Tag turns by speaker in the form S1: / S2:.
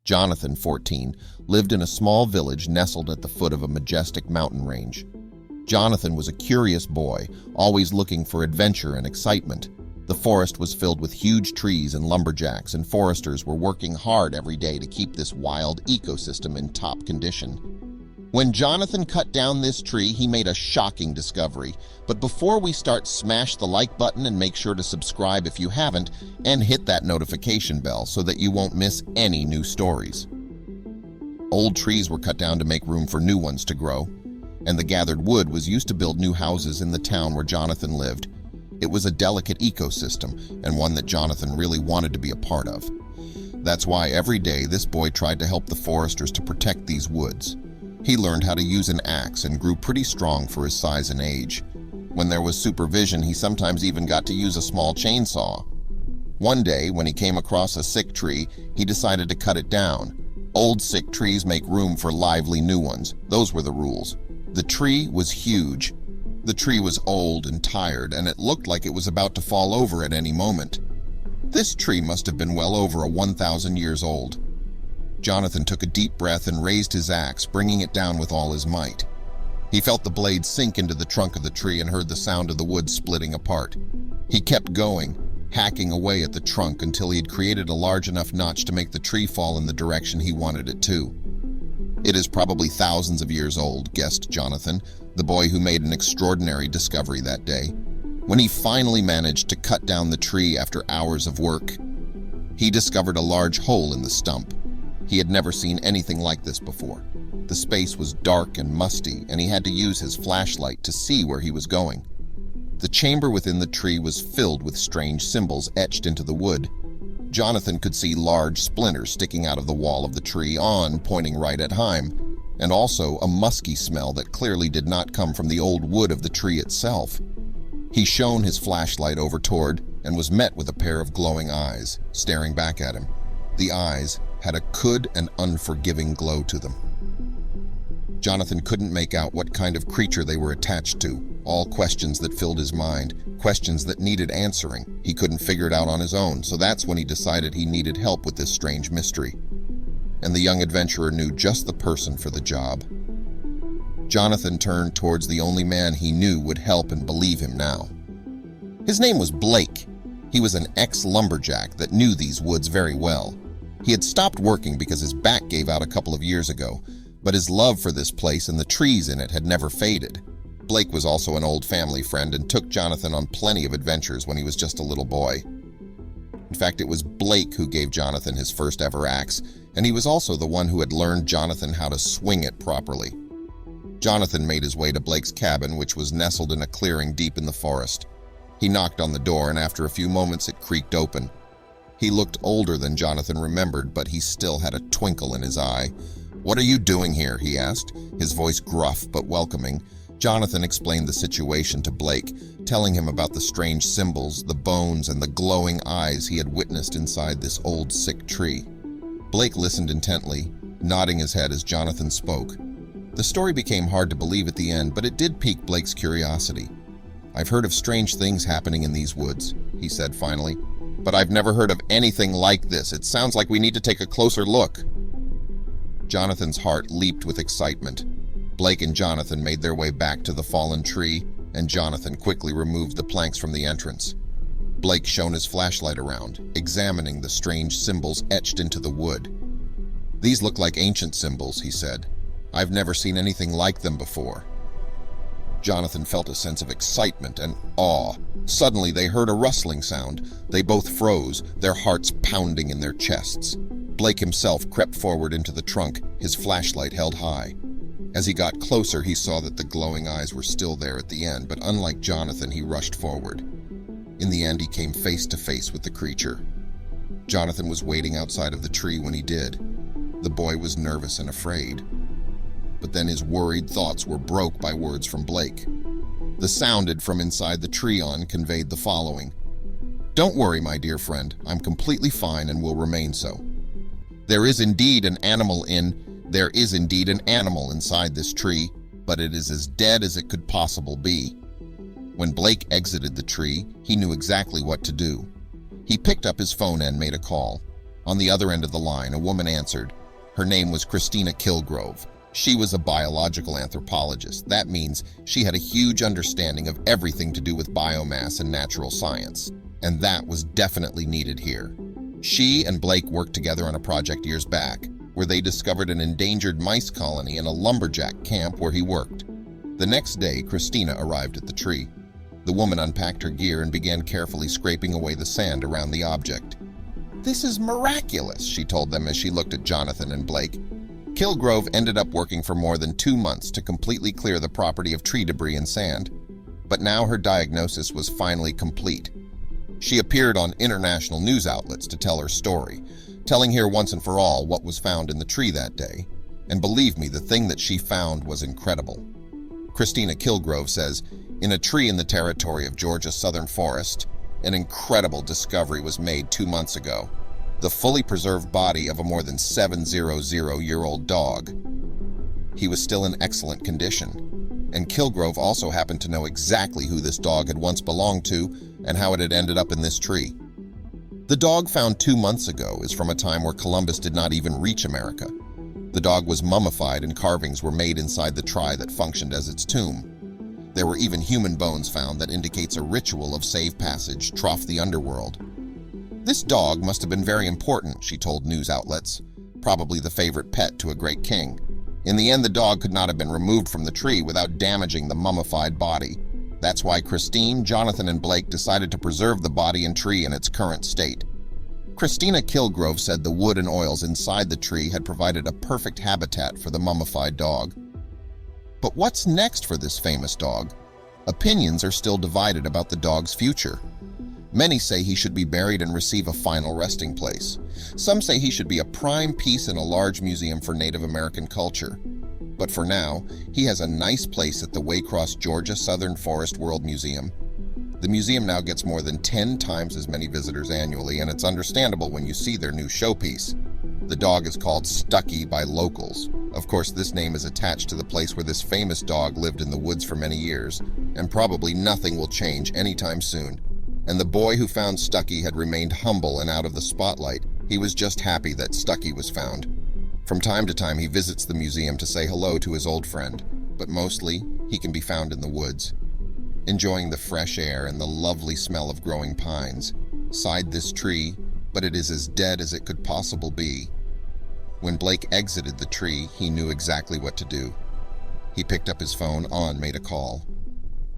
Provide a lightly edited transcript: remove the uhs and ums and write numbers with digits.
S1: Jonathan, 14, lived in a small village nestled at the foot of a majestic mountain range. Jonathan was a curious boy, always looking for adventure and excitement. The forest was filled with huge trees and lumberjacks, and foresters were working hard every day to keep this wild ecosystem in top condition. When Jonathan cut down this tree, he made a shocking discovery. But before we start, smash the like button and make sure to subscribe if you haven't, and hit that notification bell so that you won't miss any new stories. Old trees were cut down to make room for new ones to grow, and the gathered wood was used to build new houses in the town where Jonathan lived. It was a delicate ecosystem, and one that Jonathan really wanted to be a part of. That's why every day this boy tried to help the foresters to protect these woods. He learned how to use an axe and grew pretty strong for his size and age. When there was supervision, he sometimes even got to use a small chainsaw. One day, when he came across a sick tree, he decided to cut it down. Old sick trees make room for lively new ones. Those were the rules. The tree was huge. The tree was old and tired, and it looked like it was about to fall over at any moment. This tree must have been well over 1,000 years old. Jonathan took a deep breath and raised his axe, bringing it down with all his might. He felt the blade sink into the trunk of the tree and heard the sound of the wood splitting apart. He kept going, hacking away at the trunk until he had created a large enough notch to make the tree fall in the direction he wanted it to. "It is probably thousands of years old," guessed Jonathan, the boy who made an extraordinary discovery that day. When he finally managed to cut down the tree after hours of work, he discovered a large hole in the stump. He had never seen anything like this before. The space was dark and musty, and he had to use his flashlight to see where he was going. The chamber within the tree was filled with strange symbols etched into the wood. Jonathan could see large splinters sticking out of the wall of the tree, pointing right at him, and also a musky smell that clearly did not come from the old wood of the tree itself. He shone his flashlight over toward and was met with a pair of glowing eyes staring back at him. The eyes had a cold and unforgiving glow to them. Jonathan couldn't make out what kind of creature they were attached to, all questions that filled his mind, questions that needed answering. He couldn't figure it out on his own, so that's when he decided he needed help with this strange mystery. And the young adventurer knew just the person for the job. Jonathan turned towards the only man he knew would help and believe him now. His name was Blake. He was an ex-lumberjack that knew these woods very well. He had stopped working because his back gave out a couple of years ago, but his love for this place and the trees in it had never faded. Blake was also an old family friend and took Jonathan on plenty of adventures when he was just a little boy. In fact, it was Blake who gave Jonathan his first ever axe, and he was also the one who had learned Jonathan how to swing it properly. Jonathan made his way to Blake's cabin, which was nestled in a clearing deep in the forest. He knocked on the door, and after a few moments it creaked open. He looked older than Jonathan remembered, but he still had a twinkle in his eye. "What are you doing here?" he asked, his voice gruff but welcoming. Jonathan explained the situation to Blake, telling him about the strange symbols, the bones, and the glowing eyes he had witnessed inside this old sick tree. Blake listened intently, nodding his head as Jonathan spoke. The story became hard to believe at the end, but it did pique Blake's curiosity. "I've heard of strange things happening in these woods," he said finally, "but I've never heard of anything like this. It sounds like we need to take a closer look." Jonathan's heart leaped with excitement. Blake and Jonathan made their way back to the fallen tree, and Jonathan quickly removed the planks from the entrance. Blake shone his flashlight around, examining the strange symbols etched into the wood. "These look like ancient symbols," he said. "I've never seen anything like them before." Jonathan felt a sense of excitement and awe. Suddenly they heard a rustling sound. They both froze, their hearts pounding in their chests. Blake himself crept forward into the trunk, his flashlight held high. As he got closer, he saw that the glowing eyes were still there at the end, but unlike Jonathan, he rushed forward. In the end, he came face to face with the creature. Jonathan was waiting outside of the tree when he did. The boy was nervous and afraid. But then his worried thoughts were broke by words from Blake. The sound from inside the tree conveyed the following: "Don't worry, my dear friend. I'm completely fine and will remain so. There is indeed an animal inside this tree, but it is as dead as it could possibly be." When Blake exited the tree, he knew exactly what to do. He picked up his phone and made a call. On the other end of the line, a woman answered. Her name was Christina Kilgrove. She was a biological anthropologist. That means she had a huge understanding of everything to do with biomass and natural science. And that was definitely needed here. She and Blake worked together on a project years back, where they discovered an endangered mice colony in a lumberjack camp where he worked. The next day, Christina arrived at the tree. The woman unpacked her gear and began carefully scraping away the sand around the object. "This is miraculous," she told them as she looked at Jonathan and Blake. Kilgrove ended up working for more than 2 months to completely clear the property of tree debris and sand. But now her diagnosis was finally complete. She appeared on international news outlets to tell her story, telling here once and for all what was found in the tree that day. And believe me, the thing that she found was incredible. Christina Kilgrove says, in a tree in the territory of Georgia's southern forest, an incredible discovery was made 2 months ago. The fully preserved body of a more than 700-year-old dog. He was still in excellent condition. And Kilgrove also happened to know exactly who this dog had once belonged to and how it had ended up in this tree. The dog found 2 months ago is from a time where Columbus did not even reach America. The dog was mummified and carvings were made inside the tree that functioned as its tomb. There were even human bones found that indicates a ritual of safe passage trough the underworld. This dog must have been very important, she told news outlets, probably the favorite pet to a great king. In the end, the dog could not have been removed from the tree without damaging the mummified body. That's why Christine, Jonathan, and Blake decided to preserve the body and tree in its current state. Christina Kilgrove said the wood and oils inside the tree had provided a perfect habitat for the mummified dog. But what's next for this famous dog? Opinions are still divided about the dog's future. Many say he should be buried and receive a final resting place. Some say he should be a prime piece in a large museum for Native American culture. But for now, he has a nice place at the Waycross, Georgia Southern Forest World Museum. The museum now gets more than 10 times as many visitors annually, and it's understandable when you see their new showpiece. The dog is called Stucky by locals. Of course, this name is attached to the place where this famous dog lived in the woods for many years, and probably nothing will change anytime soon. And the boy who found Stucky had remained humble and out of the spotlight. He was just happy that Stucky was found. From time to time, he visits the museum to say hello to his old friend, but mostly, he can be found in the woods, enjoying the fresh air and the lovely smell of growing pines. Sighed this tree, but it is as dead as it could possibly be. When Blake exited the tree, he knew exactly what to do. He picked up his phone and made a call.